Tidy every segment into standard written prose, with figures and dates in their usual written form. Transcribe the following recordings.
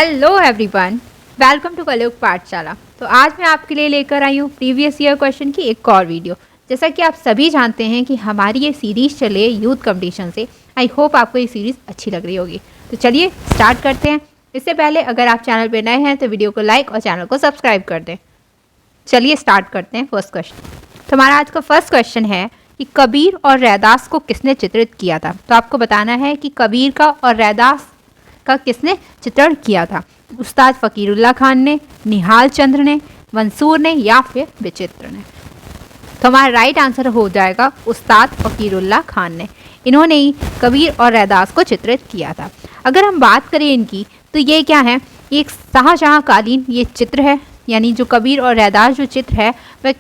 Hello everyone, welcome to कलयुग पाठशाला। तो आज मैं आपके लिए लेकर आई हूँ प्रीवियस ईयर क्वेश्चन की एक और वीडियो। जैसा कि आप सभी जानते हैं कि हमारी ये सीरीज़ चले यूथ कंपटीशन से। आई होप आपको ये सीरीज़ अच्छी लग रही होगी। तो चलिए स्टार्ट करते हैं। इससे पहले अगर आप चैनल पर नए हैं तो वीडियो को लाइक और चैनल को सब्सक्राइब कर दें। चलिए स्टार्ट करते हैं फर्स्ट क्वेश्चन। तो हमारा आज का फर्स्ट क्वेश्चन है कि कबीर और रैदास को किसने चित्रित किया था। तो आपको बताना है कि कबीर का और रैदास का किसने चित्रण किया था। उस्ताद फ़कीरुल्लाह खान ने, निहाल चंद्र ने, मंसूर ने या फिर विचित्र ने। तो हमारा राइट आंसर हो जाएगा उस्ताद फ़कीरुल्लाह खान ने। इन्होंने ही कबीर और रैदास को चित्रित किया था। अगर हम बात करें इनकी तो ये क्या है, ये एक शाहजहाँ कालीन ये चित्र है, यानी जो कबीर और रैदास जो चित्र है वह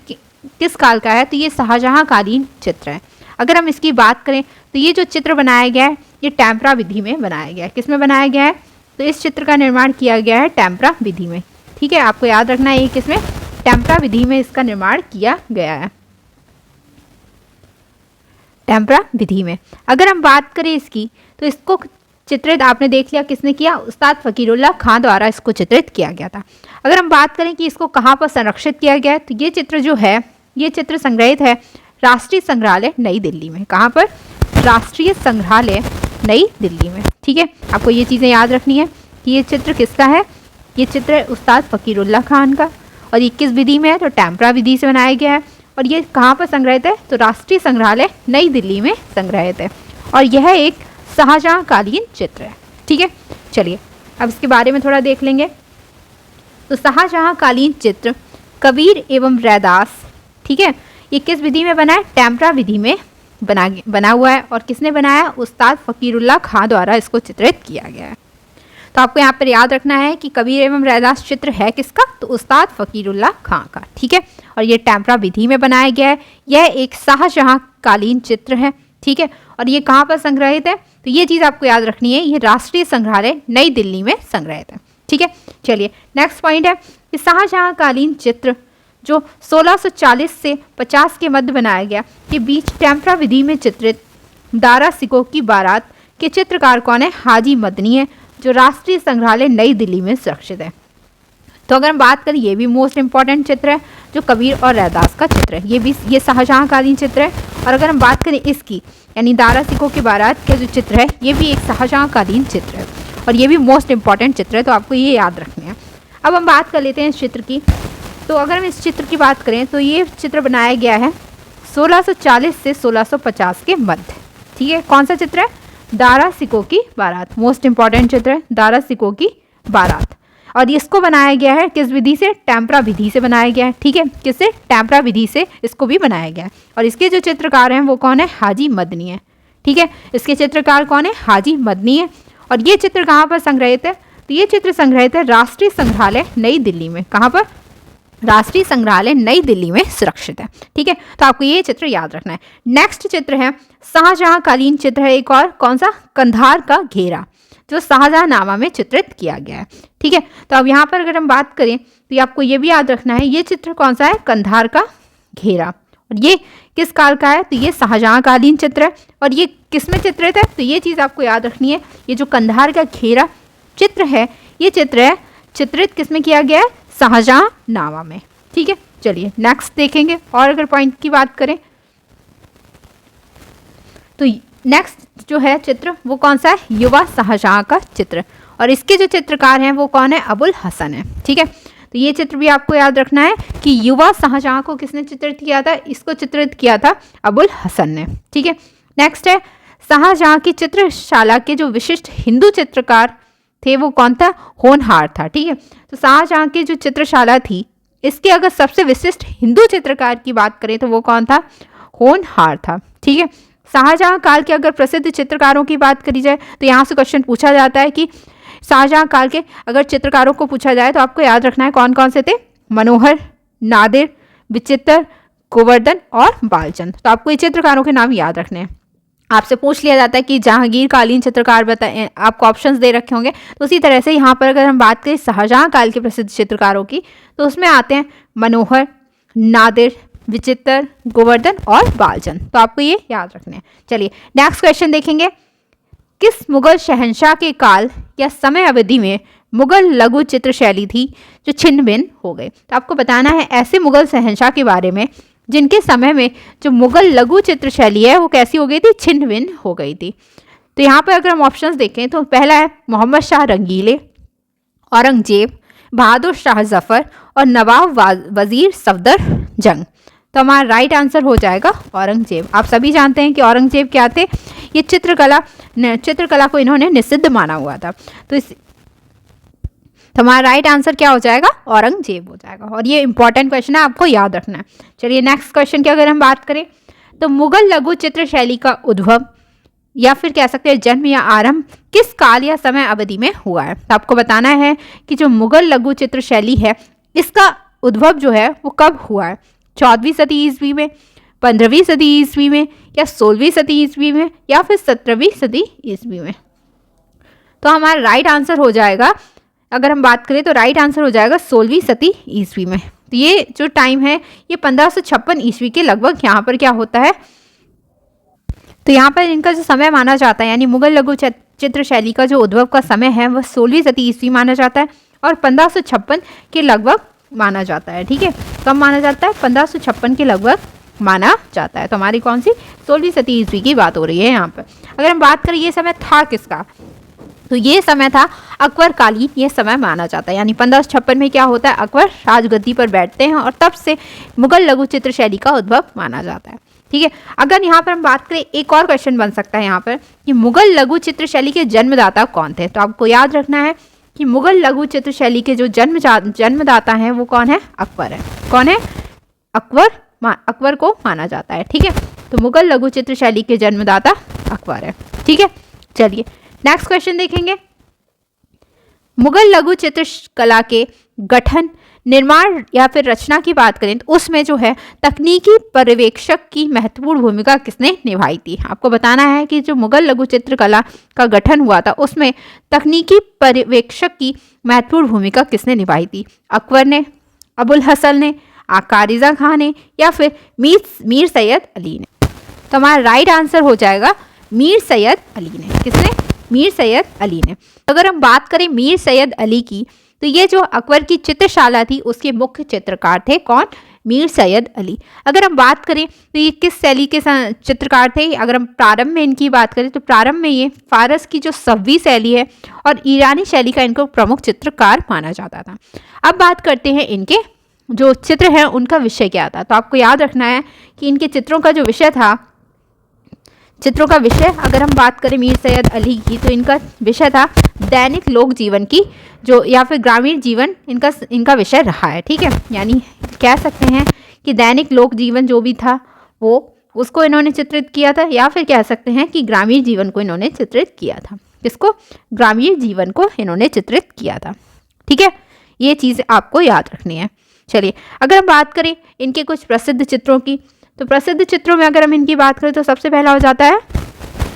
किस काल का है, तो ये शाहजहाँ कालीन चित्र है। अगर हम इसकी बात करें तो ये जो चित्र बनाया गया है ये टेम्परा विधि में बनाया गया है। किस में बनाया गया है, तो इस चित्र का निर्माण किया गया है टेम्परा विधि में। ठीक है, आपको याद रखना है ये किसमें, टेम्परा विधि में इसका निर्माण किया गया है, टेम्परा विधि में। अगर हम बात करें इसकी तो इसको चित्रित आपने देख लिया किसने किया, उस्ताद फ़कीरुल्लाह खान द्वारा इसको चित्रित किया गया था। अगर हम बात करें कि इसको कहाँ पर संरक्षित किया गया है, तो ये चित्र जो है ये चित्र संग्रहित है राष्ट्रीय संग्रहालय नई दिल्ली में। कहाँ पर, राष्ट्रीय संग्रहालय नई दिल्ली में। ठीक है, आपको ये चीज़ें याद रखनी है कि ये चित्र किसका है, ये चित्र है उस्ताद फ़कीरुल्लाह खान का और ये किस विधि में है, तो टेम्परा विधि से बनाया गया है। और ये कहाँ पर संग्रहित है, तो राष्ट्रीय संग्रहालय नई दिल्ली में संग्रहित है और यह एक शाहजहाँ कालीन चित्र है। ठीक है, चलिए अब इसके बारे में थोड़ा देख लेंगे। तो शाहजहाँ कालीन चित्र कबीर एवं रैदास, ठीक है, ये किस विधि में बना है, टेम्परा विधि में बना हुआ है। और किसने बनाया, उस्ताद फ़कीरुल्लाह खान द्वारा इसको चित्रित किया गया है। तो आपको यहाँ पर याद रखना है कि कबीर एवं रैदास चित्र है किसका, तो उस्ताद फ़कीरुल्लाह खान का। ठीक है, और ये टेम्परा विधि में बनाया गया है। यह एक शाहजहाँ कालीन चित्र है। ठीक है, और ये कहाँ पर संग्रहित है, तो ये चीज़ आपको याद रखनी है, ये राष्ट्रीय संग्रहालय नई दिल्ली में संग्रहित है। ठीक है, चलिए नेक्स्ट पॉइंट है कि शाहजहाँ कालीन चित्र जो 1640 से 50 के मध्य बनाया गया के बीच टेम्परा विधि में चित्रित दारा सिकोह की बारात के चित्रकार कौन है, हाजी मदनी है, जो राष्ट्रीय संग्रहालय नई दिल्ली में सुरक्षित है। तो अगर हम बात करें ये भी मोस्ट इंपॉर्टेंट चित्र है जो कबीर और रैदास का चित्र है, ये शाहजहाँ कालीन चित्र है। और अगर हम बात करें इसकी यानी दारा सिकोह की बारात का जो चित्र है ये भी एक शाहजहाँ कालीन चित्र है और ये भी मोस्ट इंपॉर्टेंट चित्र है, तो आपको ये याद रखने हैं। अब हम बात कर लेते हैं इस चित्र की। तो अगर हम इस चित्र की बात करें तो ये चित्र बनाया गया है 1640 से 1650 के मध्य। ठीक है, कौन सा चित्र है, दारा सिकोह की बारात, मोस्ट इंपॉर्टेंट चित्र है दारा सिकोह की बारात। और इसको बनाया गया है किस विधि से, टेम्परा विधि से बनाया गया है। ठीक है, किससे, टेम्परा विधि से इसको भी बनाया गया है। और इसके जो चित्रकार हैं वो कौन है, हाजी मदनी है। ठीक है, इसके चित्रकार कौन है, हाजी मदनी है। और ये चित्र कहाँ पर संग्रहित है, तो ये चित्र संग्रहित है राष्ट्रीय संग्रहालय नई दिल्ली में। कहाँ पर, राष्ट्रीय संग्रहालय नई दिल्ली में सुरक्षित है। ठीक है, तो आपको ये चित्र याद रखना है। नेक्स्ट चित्र है शाहजहाँ कालीन चित्र है एक और, कौन सा, कंधार का घेरा, जो शाहजहाँनामा में चित्रित किया गया है। ठीक है, तो अब यहाँ पर अगर हम बात करें तो आपको ये भी याद रखना है ये चित्र कौन सा है, कंधार का घेरा। और ये किस काल का है, तो ये शाहजहाँ कालीन चित्र है। और ये किस में चित्रित है, तो ये चीज़ आपको याद रखनी है, ये जो कंधार का घेरा चित्र है ये चित्र है चित्रित किस में किया गया है, शाहजहाँनामा में। ठीक है, चलिए नेक्स्ट देखेंगे। और अगर पॉइंट की बात करें तो नेक्स्ट जो है चित्र वो कौन सा है, युवा शाहजहाँ का चित्र। और इसके जो चित्रकार हैं वो कौन है, अबुल हसन है। ठीक है, तो ये चित्र भी आपको याद रखना है कि युवा शाहजहाँ को किसने चित्रित किया था, इसको चित्रित किया था अबुल हसन ने। ठीक है, नेक्स्ट है शाहजहाँ की चित्रशाला के जो विशिष्ट हिंदू चित्रकार थे वो कौन था, होनहार था। ठीक है, तो शाहजहाँ की जो चित्रशाला थी इसके अगर सबसे विशिष्ट हिंदू चित्रकार की बात करें तो वो कौन था, होनहार था। ठीक है, शाहजहाँ काल के अगर प्रसिद्ध चित्रकारों की बात करी जाए तो यहाँ से क्वेश्चन पूछा जाता है कि शाहजहाँ काल के अगर चित्रकारों को पूछा जाए तो आपको याद रखना है कौन कौन से थे, मनोहर, नादिर, विचित्र, गोवर्धन और बालचंद। तो आपको ये चित्रकारों के नाम याद रखने हैं। आपसे पूछ लिया जाता है कि जहांगीर कालीन चित्रकार बताएं, आपको ऑप्शंस दे रखे होंगे। तो उसी तरह से यहाँ पर अगर हम बात करें शाहजहाँ काल के प्रसिद्ध चित्रकारों की तो उसमें आते हैं मनोहर, नादिर, विचित्र, गोवर्धन और बालचंद। तो आपको ये याद रखने हैं। चलिए नेक्स्ट क्वेश्चन देखेंगे। किस मुगल शहंशाह के काल या समय अवधि में मुगल लघु चित्र शैली थी जो छिन्न भिन्न हो गई। तो आपको बताना है ऐसे मुगल शहंशाह के बारे में जिनके समय में जो मुगल लघु चित्र शैली है वो कैसी हो गई थी, छिन्न भिन्न हो गई थी। तो यहाँ पर अगर हम ऑप्शंस देखें तो पहला है मोहम्मद शाह रंगीले, औरंगजेब, बहादुर शाह जफर और नवाब वजीर सफदर जंग। तो हमारा राइट आंसर हो जाएगा औरंगजेब। आप सभी जानते हैं कि औरंगजेब क्या थे, ये चित्रकला को इन्होंने निषिद्ध माना हुआ था। तो हमारा राइट आंसर क्या हो जाएगा, औरंगजेब हो जाएगा। और ये इंपॉर्टेंट क्वेश्चन है, आपको याद रखना है। चलिए नेक्स्ट क्वेश्चन की अगर हम बात करें तो मुगल लघु चित्र शैली का उद्भव या फिर कह सकते हैं जन्म या आरंभ किस काल या समय अवधि में हुआ है। तो आपको बताना है कि जो मुगल लघु चित्र शैली है इसका उद्भव जो है वो कब हुआ है, 14वीं सदी ईस्वी में, 15वीं सदी ईस्वी में, या 16वीं सदी ईस्वी में, या फिर 17वीं सदी ईस्वी में। तो हमारा राइट आंसर हो जाएगा, अगर हम बात करें तो राइट आंसर हो जाएगा 16वीं सदी ईस्वी में। तो ये जो टाइम है ये 1556 ईस्वी के लगभग यहाँ पर क्या होता है, तो यहाँ पर इनका जो समय माना जाता है यानी मुगल लघु चित्र शैली का जो उद्भव का समय है वह 16वीं सदी ईस्वी माना जाता है और 1556 के लगभग माना जाता है। ठीक है, कब माना जाता है, 1556 के लगभग माना जाता है। तो हमारी कौन सी 16वीं सदी ईस्वी की बात हो रही है यहाँ पर। अगर हम बात करें ये समय था किसका, तो ये समय था अकबर कालीन, ये समय माना जाता है। यानी 1556 में क्या होता है, अकबर राजगद्दी पर बैठते हैं और तब से मुगल लघु चित्र शैली का उद्भव माना जाता है। ठीक है, अगर यहाँ पर हम बात करें एक और क्वेश्चन बन सकता है यहाँ पर कि मुगल लघु चित्र शैली के जन्मदाता कौन थे। तो आपको याद रखना है कि मुगल लघु चित्र शैली के जो जन्मदाता हैं वो कौन है, अकबर है। कौन है, अकबर को माना जाता है। ठीक है, तो मुगल लघु चित्र शैली के जन्मदाता अकबर है। ठीक है, चलिए नेक्स्ट क्वेश्चन देखेंगे। मुगल लघु चित्र कला के गठन, निर्माण या फिर रचना की बात करें तो उसमें जो है तकनीकी पर्यवेक्षक की महत्वपूर्ण भूमिका किसने निभाई थी। आपको बताना है कि जो मुगल लघु चित्र कला का गठन हुआ था उसमें तकनीकी पर्यवेक्षक की महत्वपूर्ण भूमिका किसने निभाई थी, अकबर ने, अबुल हसन ने, आका रिजा खान ने, या फिर मीर सैयद अली ने। तो हमारा राइट आंसर हो जाएगा मीर सैयद अली ने। किसने, मीर सैयद अली ने। अगर हम बात करें मीर सैयद अली की तो ये जो अकबर की चित्रशाला थी उसके मुख्य चित्रकार थे कौन, मीर सैयद अली। अगर हम बात करें तो ये किस शैली के चित्रकार थे, अगर हम प्रारंभ में इनकी बात करें तो प्रारंभ में ये फारस की जो सव्वी शैली है और ईरानी शैली का इनको प्रमुख चित्रकार माना जाता था। अब बात करते हैं इनके जो चित्र हैं उनका विषय क्या था। तो आपको याद रखना है कि इनके चित्रों का जो विषय था, चित्रों का विषय अगर हम बात करें मीर सैयद अली की तो इनका विषय था दैनिक लोक जीवन की जो या फिर ग्रामीण जीवन इनका विषय रहा है। ठीक है, यानी कह सकते हैं कि दैनिक लोक जीवन जो भी था वो उसको इन्होंने चित्रित किया था, या फिर कह सकते हैं कि ग्रामीण जीवन को इन्होंने चित्रित किया था। किसको, ग्रामीण जीवन को इन्होंने चित्रित किया था। ठीक है, ये चीज़ आपको याद रखनी है। चलिए अगर हम बात करें इनके कुछ प्रसिद्ध चित्रों की तो प्रसिद्ध चित्रों में अगर हम इनकी बात करें तो सबसे पहला हो जाता है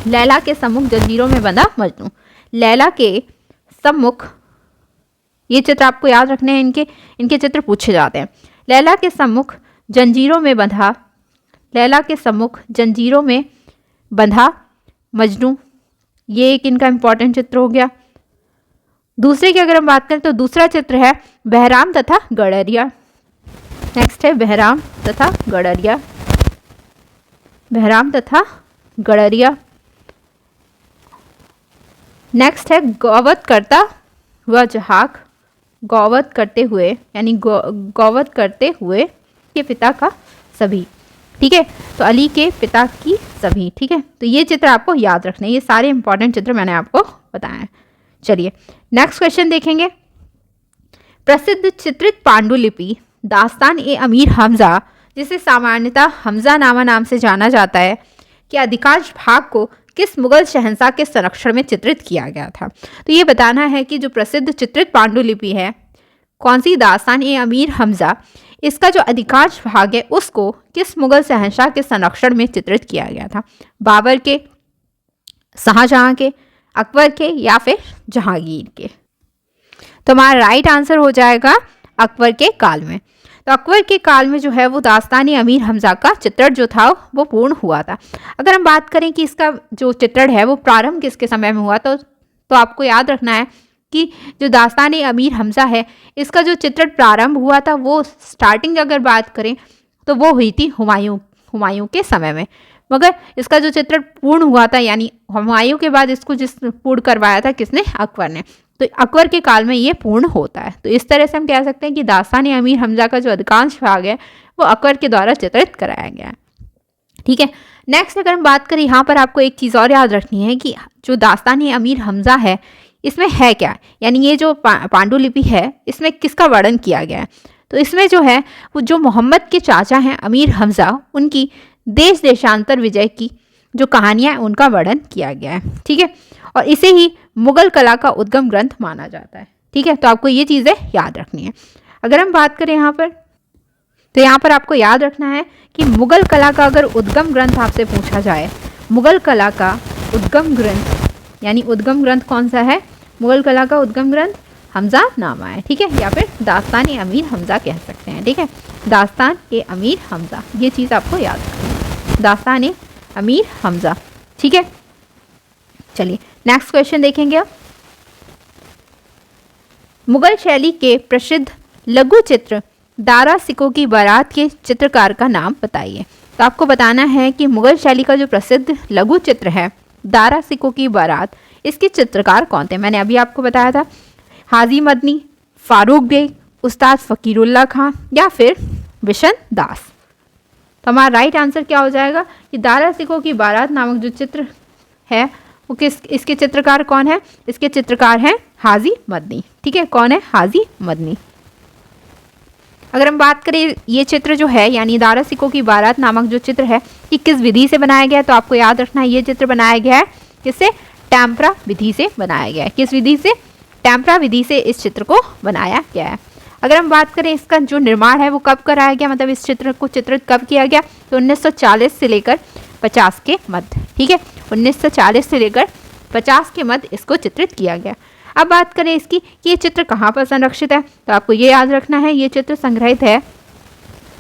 लैला के सम्मुख जंजीरों में बंधा मजनू। लैला के सम्मुख, ये चित्र आपको याद रखने हैं, इनके चित्र पूछे जाते हैं। लैला के सम्मुख जंजीरों में बंधा, लैला के सम्मुख जंजीरों में बंधा मजनू, ये एक इनका इंपॉर्टेंट चित्र हो गया। दूसरे की अगर हम बात करें तो दूसरा चित्र है बहराम तथा गडरिया। नेक्स्ट है बहराम तथा गडरिया, बहराम तथा गडरिया। नेक्स्ट है गौवत करता व जहाक, गौवत करते हुए यानी गौवत करते हुए के पिता का सभी। ठीक है, तो अली के पिता की सभी। ठीक है, तो ये चित्र आपको याद रखने, ये सारे इंपॉर्टेंट चित्र मैंने आपको बताए हैं। चलिए नेक्स्ट क्वेश्चन देखेंगे। प्रसिद्ध चित्रित पांडुलिपि दास्तान ए अमीर हमजा, जिसे सामान्यतः हमजा नामा नाम से जाना जाता है, कि अधिकांश भाग को किस मुगल शहंशाह के संरक्षण में चित्रित किया गया था। तो ये बताना है कि जो प्रसिद्ध चित्रित पांडुलिपि है कौन सी, दास्तान ए अमीर हमजा, इसका जो अधिकांश भाग है उसको किस मुगल शहंशाह के संरक्षण में चित्रित किया गया था, बाबर के, शाहजहां के, अकबर के, या फिर जहांगीर के। तो हमारा राइट आंसर हो जाएगा अकबर के काल में। तो अकबर के काल में जो है वो दास्तान-ए अमीर हमजा का चित्रण जो था वो पूर्ण हुआ था। अगर हम बात करें कि इसका जो चित्रण है वो प्रारंभ किसके समय में हुआ तो आपको याद रखना है कि जो दास्तान अमीर हमज़ा है इसका जो चित्रण प्रारंभ हुआ था वो स्टार्टिंग अगर बात करें तो वो हुई थी हुमायूं के समय में, मगर इसका जो चित्रण पूर्ण हुआ था यानी हुमायूं के बाद इसको पूर्ण करवाया था किसने, अकबर ने। तो अकबर के काल में ये पूर्ण होता है। तो इस तरह से हम कह सकते हैं कि दास्तान अमीर हमज़ा का जो अधिकांश भाग है वो अकबर के द्वारा चित्रित कराया गया है। ठीक है, नेक्स्ट अगर हम बात करें, यहाँ पर आपको एक चीज़ और याद रखनी है कि जो दास्तान अमीर हमज़ा है इसमें है क्या, यानी ये जो पांडुलिपि है इसमें किसका वर्णन किया गया है। तो इसमें जो है वो जो मोहम्मद के चाचा हैं अमीर हमज़ा, उनकी देश देशांतर विजय की जो कहानियाँ हैं उनका वर्णन किया गया है। ठीक है, और इसे ही मुगल कला का उद्गम ग्रंथ माना जाता है। ठीक है, तो आपको ये चीज़ें याद रखनी है। अगर हम बात करें यहाँ पर, तो यहाँ पर आपको याद रखना है कि मुगल कला का अगर उद्गम ग्रंथ आपसे पूछा जाए, मुगल कला का उद्गम ग्रंथ यानी उद्गम ग्रंथ कौन सा है, मुगल कला का उद्गम ग्रंथ हमज़ा नामा है। ठीक है, या फिर दास्तान अमीर हमज़ा कह सकते हैं। ठीक है, दास्तान अमीर हमज़ा, ये चीज़ आपको याद रखनी है, दास्तान अमीर हमज़ा। ठीक है, चलिए नेक्स्ट क्वेश्चन देखेंगे अब। मुगल शैली के प्रसिद्ध लघु चित्र दारा सिकों की बारात के चित्रकार का नाम बताइए। तो आपको बताना है कि मुगल शैली का जो प्रसिद्ध लघु चित्र है दारा सिकों की बारात, इसके चित्रकार कौन थे। मैंने अभी आपको बताया था, हाजी मदनी, फारूक बेग, उस्ताद फ़कीरुल्लाह खां या फिर बिशन दास। तो हमारा राइट आंसर क्या हो जाएगा कि दारा सिकों की बारात नामक जो चित्र है वो इसके चित्रकार कौन है, इसके चित्रकार हैं हाजी मदनी। ठीक है, कौन है, हाजी मदनी। अगर हम बात करें ये चित्र जो है यानी दारा सिकों की बारात नामक जो चित्र है कि किस विधि से बनाया गया है, तो आपको याद रखना है ये चित्र बनाया गया है किससे, टैम्परा विधि से बनाया गया है। किस विधि से, टैम्परा विधि से इस चित्र को बनाया गया है। अगर हम बात करें इसका जो निर्माण है वो कब कराया गया, मतलब इस चित्र को चित्रित कब किया गया, तो 1940 से लेकर 50 के मध्य। ठीक है, 1940 से लेकर 50 के मध्य इसको चित्रित किया गया। अब बात करें इसकी कि ये चित्र कहाँ पर संरक्षित है, तो आपको ये याद रखना है ये चित्र संग्रहित है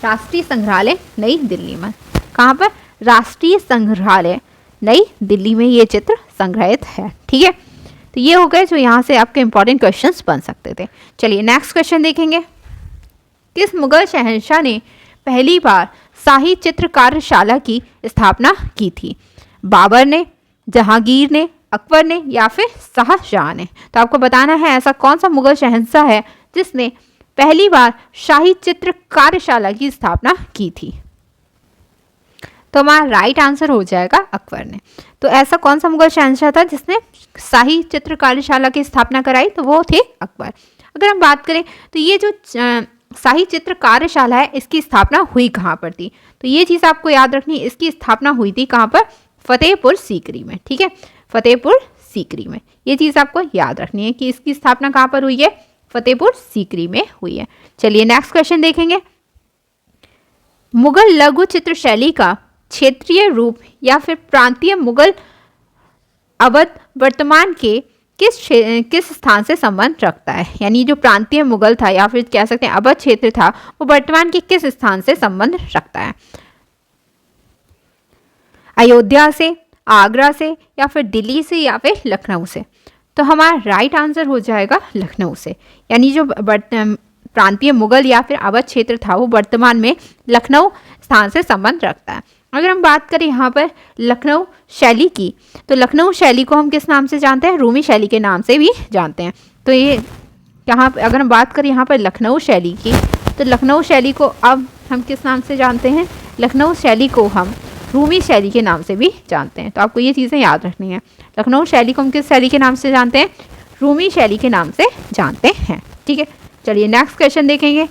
राष्ट्रीय संग्रहालय नई दिल्ली में। कहाँ पर, राष्ट्रीय संग्रहालय नई दिल्ली में ये चित्र संग्रहित है। ठीक है, तो ये हो गए जो यहाँ से आपके इंपॉर्टेंट क्वेश्चंस बन सकते थे। चलिए नेक्स्ट क्वेश्चन देखेंगे। किस मुगल शहंशाह ने पहली बार शाही चित्र कार्यशाला की स्थापना की थी, बाबर ने, जहांगीर ने, अकबर ने या फिर शाहजहां ने। तो आपको बताना है ऐसा कौन सा मुगल शहंशाह है जिसने पहली बार शाही चित्र कार्यशाला की स्थापना की थी। तो हमारा राइट आंसर हो जाएगा अकबर ने। तो ऐसा कौन सा मुगल शहंशाह था जिसने शाही चित्र कार्यशाला की स्थापना कराई, तो वो थे अकबर। अगर हम बात करें तो ये जो शाही चित्र कार्यशाला है इसकी स्थापना हुई कहाँ पर थी, तो ये चीज़ आपको याद रखनी है, इसकी स्थापना हुई थी कहाँ पर, फतेहपुर सीकरी में। ठीक है, फतेहपुर सीकरी में, ये चीज़ आपको याद रखनी है कि इसकी स्थापना कहाँ पर हुई है, फतेहपुर सीकरी में हुई है। चलिए नेक्स्ट क्वेश्चन देखेंगे। मुगल लघु चित्र शैली का क्षेत्रीय रूप या फिर प्रांतीय मुगल अवध वर्तमान के किस स्थान से संबंध रखता है, यानी जो प्रांतीय मुगल था या फिर कह सकते हैं अवध क्षेत्र था वो वर्तमान के किस स्थान से संबंध रखता है, अयोध्या से, आगरा से या फिर दिल्ली से या फिर लखनऊ से। तो हमारा राइट आंसर हो जाएगा लखनऊ से, यानी जो प्रांतीय मुगल या फिर अवध क्षेत्र था वो वर्तमान में लखनऊ स्थान से संबंध रखता है। अगर हम बात करें यहाँ पर लखनऊ शैली की, तो लखनऊ शैली को हम किस नाम से जानते हैं, रूमी शैली के नाम से भी जानते हैं। तो ये यहाँ अगर हम बात करें यहाँ पर लखनऊ शैली की, तो लखनऊ शैली को अब हम किस नाम से जानते हैं, लखनऊ शैली को हम रूमी शैली के नाम से भी जानते हैं। तो आपको ये चीज़ें याद रखनी है, लखनऊ शैली को हम किस शैली के नाम से जानते हैं, रूमी शैली के नाम से जानते हैं। ठीक है, चलिए नेक्स्ट क्वेश्चन देखेंगे।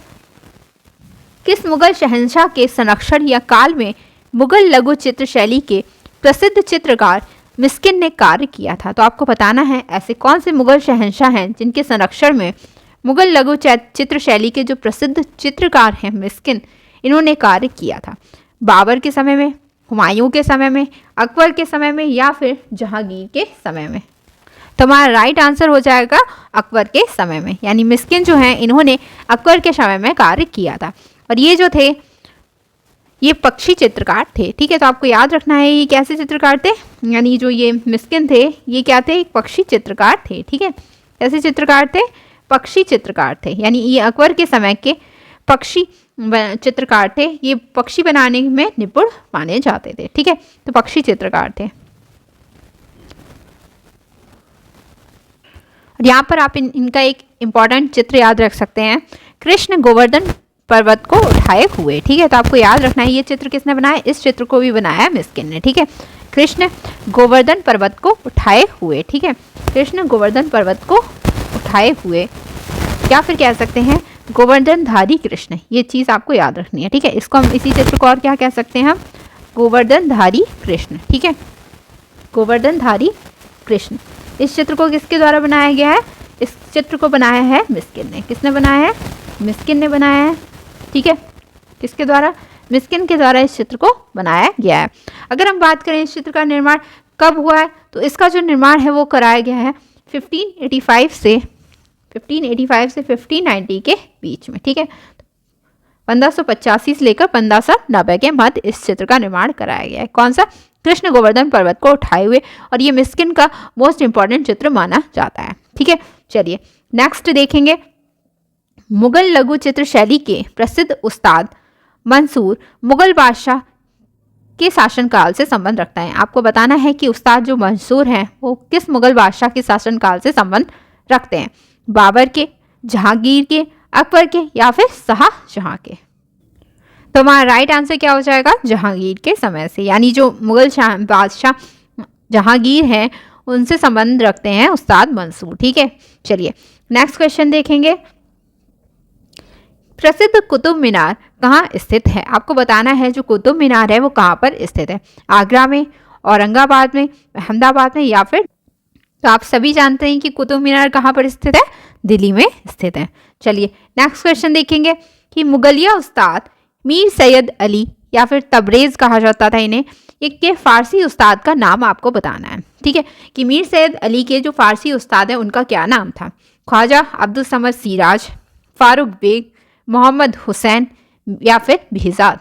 किस मुगल शहंशाह के संरक्षण या काल में मुगल लघु चित्र शैली के प्रसिद्ध चित्रकार मिस्किन ने कार्य किया था। तो आपको बताना है ऐसे कौन से मुगल शहंशाह हैं जिनके संरक्षण में मुगल लघु चित्र शैली के जो प्रसिद्ध चित्रकार हैं मिस्किन, इन्होंने कार्य किया था। बाबर के समय में, हुमायूं के समय में, अकबर के समय में या फिर जहांगीर के समय में। तो हमारा राइट आंसर हो जाएगा अकबर के समय में, यानी मिस्किन जो हैं इन्होंने अकबर के समय में कार्य किया था। और ये जो थे ये पक्षी चित्रकार थे। ठीक है, तो आपको याद रखना है ये कैसे चित्रकार थे, यानी जो ये मिस्किन थे ये क्या थे, एक पक्षी चित्रकार थे। ठीक है, कैसे चित्रकार थे? पक्षी चित्रकार थे, यानी ये अकबर के समय के पक्षी चित्रकार थे। ये पक्षी बनाने में निपुण माने जाते थे। ठीक है, तो पक्षी चित्रकार थे। और यहाँ पर आप इनका एक इम्पॉर्टेंट चित्र याद रख सकते हैं, कृष्ण गोवर्धन पर्वत को उठाए हुए। ठीक है, तो आपको याद रखना है ये चित्र किसने बनाया? इस चित्र को भी बनाया मिस्किन ने। ठीक है, कृष्ण गोवर्धन पर्वत को उठाए हुए। ठीक है, कृष्ण गोवर्धन पर्वत को उठाए हुए, या फिर कह सकते हैं गोवर्धनधारी कृष्ण। ये चीज़ आपको याद रखनी है। ठीक है, इसको हम इसी चित्र को और क्या कह सकते हैं? हम गोवर्धनधारी कृष्ण। ठीक है, गोवर्धनधारी कृष्ण। इस चित्र को किसके द्वारा बनाया गया है? इस चित्र को बनाया है मिस्किन ने। किसने बनाया है? मिस्किन ने बनाया है। ठीक है, किसके द्वारा? मिस्किन के द्वारा इस चित्र को बनाया गया है। अगर हम बात करें इस चित्र का निर्माण कब हुआ है, तो इसका जो निर्माण है वो कराया गया है 1585 से 1590 के बीच में। ठीक है, 1585 से लेकर 1590 के मध्य इस चित्र का निर्माण कराया गया है। कौन सा? कृष्ण गोवर्धन पर्वत को उठाए हुए, और ये मिस्किन का मोस्ट इंपॉर्टेंट चित्र माना जाता है। ठीक है, चलिए नेक्स्ट देखेंगे। मुगल लघु चित्र शैली के प्रसिद्ध उस्ताद मंसूर मुगल बादशाह के शासनकाल से संबंध रखता है। आपको बताना है कि उस्ताद जो मंसूर हैं वो किस मुगल बादशाह के शासनकाल से संबंध रखते हैं? बाबर के, जहांगीर के, अकबर के, या फिर शाहजहां के? तो हमारा राइट आंसर क्या हो जाएगा? जहांगीर के समय से, यानी जो मुगल बादशाह जहांगीर हैं उनसे संबंध रखते हैं उस्ताद मंसूर। ठीक है, चलिए नेक्स्ट क्वेश्चन देखेंगे। प्रसिद्ध कुतुब मीनार कहाँ स्थित है? आपको बताना है जो कुतुब मीनार है वो कहाँ पर स्थित है? आगरा में, औरंगाबाद में, अहमदाबाद में, या फिर? तो आप सभी जानते हैं कि कुतुब मीनार कहाँ पर स्थित है? दिल्ली में स्थित है। चलिए नेक्स्ट क्वेश्चन देखेंगे कि मुगलिया उस्ताद मीर सैयद अली या फिर तबरेज़ कहा जाता था इन्हें, एक के फारसी उस्ताद का नाम आपको बताना है। ठीक है, कि मीर सैयद अली के जो फारसी उस्ताद हैं उनका क्या नाम था? ख्वाजा अब्दुल समद सिराज, फारूक बेग, मोहम्मद हुसैन, या फिर बिहज़ाद?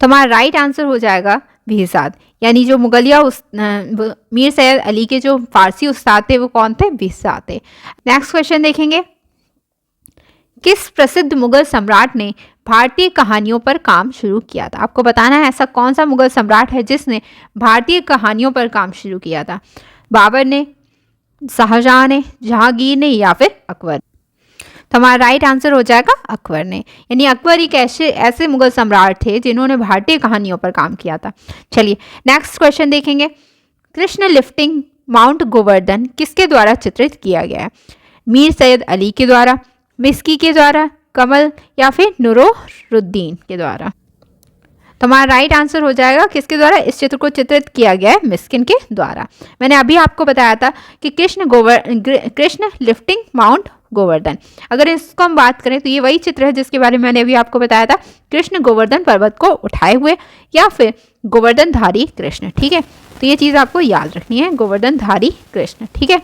तो हमारा राइट आंसर हो जाएगा बिहज़ाद, यानी जो मुगलिया मीर सैयद अली के जो फारसी उस्ताद थे वो कौन थे? बिहज़ाद थे। नेक्स्ट क्वेश्चन देखेंगे। किस प्रसिद्ध मुगल सम्राट ने भारतीय कहानियों पर काम शुरू किया था? आपको बताना है ऐसा कौन सा मुगल सम्राट है जिसने भारतीय कहानियों पर काम शुरू किया था? बाबर ने, शाहजहां ने, जहांगीर ने, या फिर अकबर? तो हमारा राइट आंसर हो जाएगा अकबर ने, यानी अकबर एक ऐसे मुगल सम्राट थे जिन्होंने भारतीय कहानियों पर काम किया था। चलिए नेक्स्ट क्वेश्चन देखेंगे। कृष्ण लिफ्टिंग माउंट गोवर्धन किसके द्वारा चित्रित किया गया है? मीर सैयद अली के द्वारा, मिस्की के द्वारा, कमल, या फिर नुरुद्दीन के द्वारा? तो हमारा राइट आंसर हो जाएगा किसके द्वारा इस चित्र को चित्रित किया गया है? मिस्किन के द्वारा। मैंने अभी आपको बताया था कि कृष्ण लिफ्टिंग माउंट गोवर्धन, अगर इसको हम बात करें तो ये वही चित्र है जिसके बारे में मैंने अभी आपको बताया था, कृष्ण गोवर्धन पर्वत को उठाए हुए या फिर गोवर्धनधारी कृष्ण। ठीक है, तो ये चीज़ आपको याद रखनी है, गोवर्धनधारी कृष्ण। ठीक है,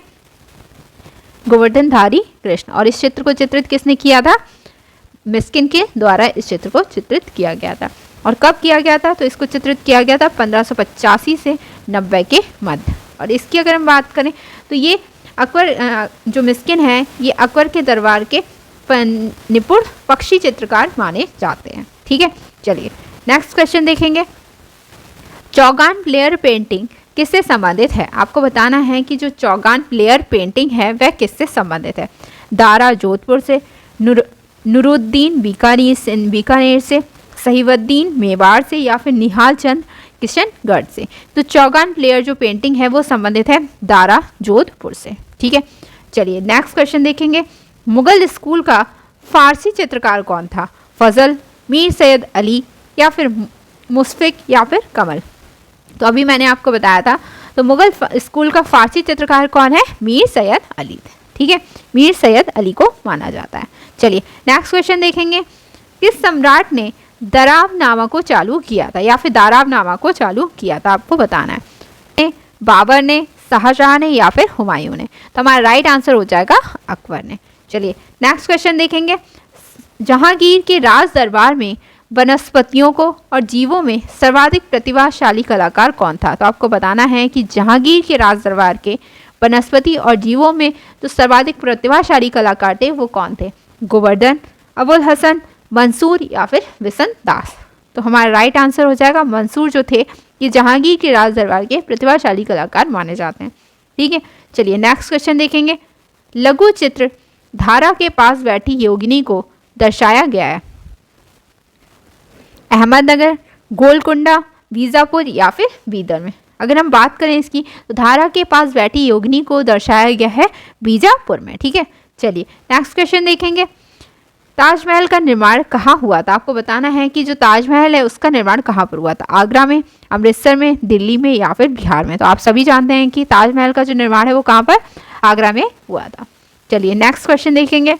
गोवर्धनधारी कृष्ण। और इस चित्र को चित्रित किसने किया था? मिस्किन के द्वारा इस चित्र को चित्रित किया गया था। और कब किया गया था? तो इसको चित्रित किया गया था 1585 से 90 के मध्य। और इसकी अगर हम बात करें तो ये अकबर जो मिस्किन है ये अकबर के दरबार के निपुण पक्षी चित्रकार माने जाते हैं। ठीक है, चलिए नेक्स्ट क्वेश्चन देखेंगे। चौगान प्लेयर पेंटिंग किससे संबंधित है? आपको बताना है कि जो चौगान प्लेयर पेंटिंग है वह किससे संबंधित है? दारा जोधपुर से, नुरुद्दीन बीकानेर से, सहीवुद्दीन मेवाड़ से, या फिर निहाल चंद किशनगढ़ से? तो चौगान प्लेयर जो पेंटिंग है वो संबंधित है दारा जोधपुर से। ठीक है, चलिए नेक्स्ट क्वेश्चन देखेंगे। मुगल स्कूल का फारसी चित्रकार कौन था? फजल, मीर सैयद अली, या फिर मुशफिक, या फिर कमल? तो अभी मैंने आपको बताया था, तो मुगल स्कूल का फारसी चित्रकार कौन है? मीर सैयद अली। ठीक है, मीर सैयद अली को माना जाता है। चलिए नेक्स्ट क्वेश्चन देखेंगे। किस सम्राट ने दराबनामा को चालू किया था या फिर दाराबनामा को चालू किया था? आपको बताना है। बाबर ने, शाहजहां ने, या फिर हुमायूं ने? तो हमारा राइट आंसर हो जाएगा अकबर ने। चलिए नेक्स्ट क्वेश्चन देखेंगे। जहांगीर के राज दरबार में वनस्पतियों को और जीवों में सर्वाधिक प्रतिभाशाली कलाकार कौन था? तो आपको बताना है कि जहांगीर के राज दरबार के वनस्पति और जीवों में जो सर्वाधिक प्रतिभाशाली कलाकार थे वो कौन थे? गोवर्धन, अबुल हसन, मंसूर या फिर बिशन दास। तो हमारा राइट आंसर हो जाएगा मंसूर जो थे ये जहांगीर के राज दरबार के प्रतिभाशाली कलाकार माने जाते हैं। ठीक है, चलिए नेक्स्ट क्वेश्चन देखेंगे। लघु चित्र धारा के पास बैठी योगिनी को दर्शाया गया है अहमदनगर, गोलकुंडा, बीजापुर या फिर बीदर में। अगर हम बात करें इसकी तो धारा के पास बैठी योगिनी को दर्शाया गया है बीजापुर में। ठीक है, चलिए नेक्स्ट क्वेश्चन देखेंगे। ताजमहल का निर्माण कहाँ हुआ था? आपको बताना है कि जो ताजमहल है उसका निर्माण कहाँ पर हुआ था? आगरा में, अमृतसर में, दिल्ली में या फिर बिहार में। तो आप सभी जानते हैं कि ताजमहल का जो निर्माण है वो कहाँ पर? आगरा में हुआ था। चलिए नेक्स्ट क्वेश्चन देखेंगे।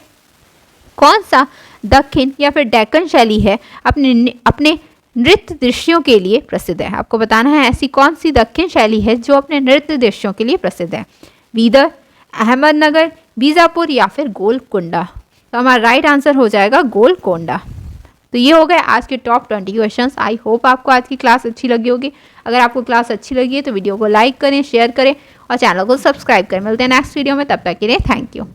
कौन सा दक्षिण या फिर डेक्कन शैली है अपने नृत्य दृश्यों के लिए प्रसिद्ध है? आपको बताना है ऐसी कौन सी दक्षिण शैली है जो अपने नृत्य दृश्यों के लिए प्रसिद्ध है? बीदर, अहमदनगर, बीजापुर या फिर गोलकुंडा। तो हमारा राइट आंसर हो जाएगा गोलकोंडा। तो ये हो गए आज के टॉप 20 क्वेश्चंस। आई होप आपको आज की क्लास अच्छी लगी होगी। अगर आपको क्लास अच्छी लगी है तो वीडियो को लाइक करें, शेयर करें और चैनल को सब्सक्राइब करें। मिलते हैं नेक्स्ट वीडियो में, तब तक के लिए थैंक यू।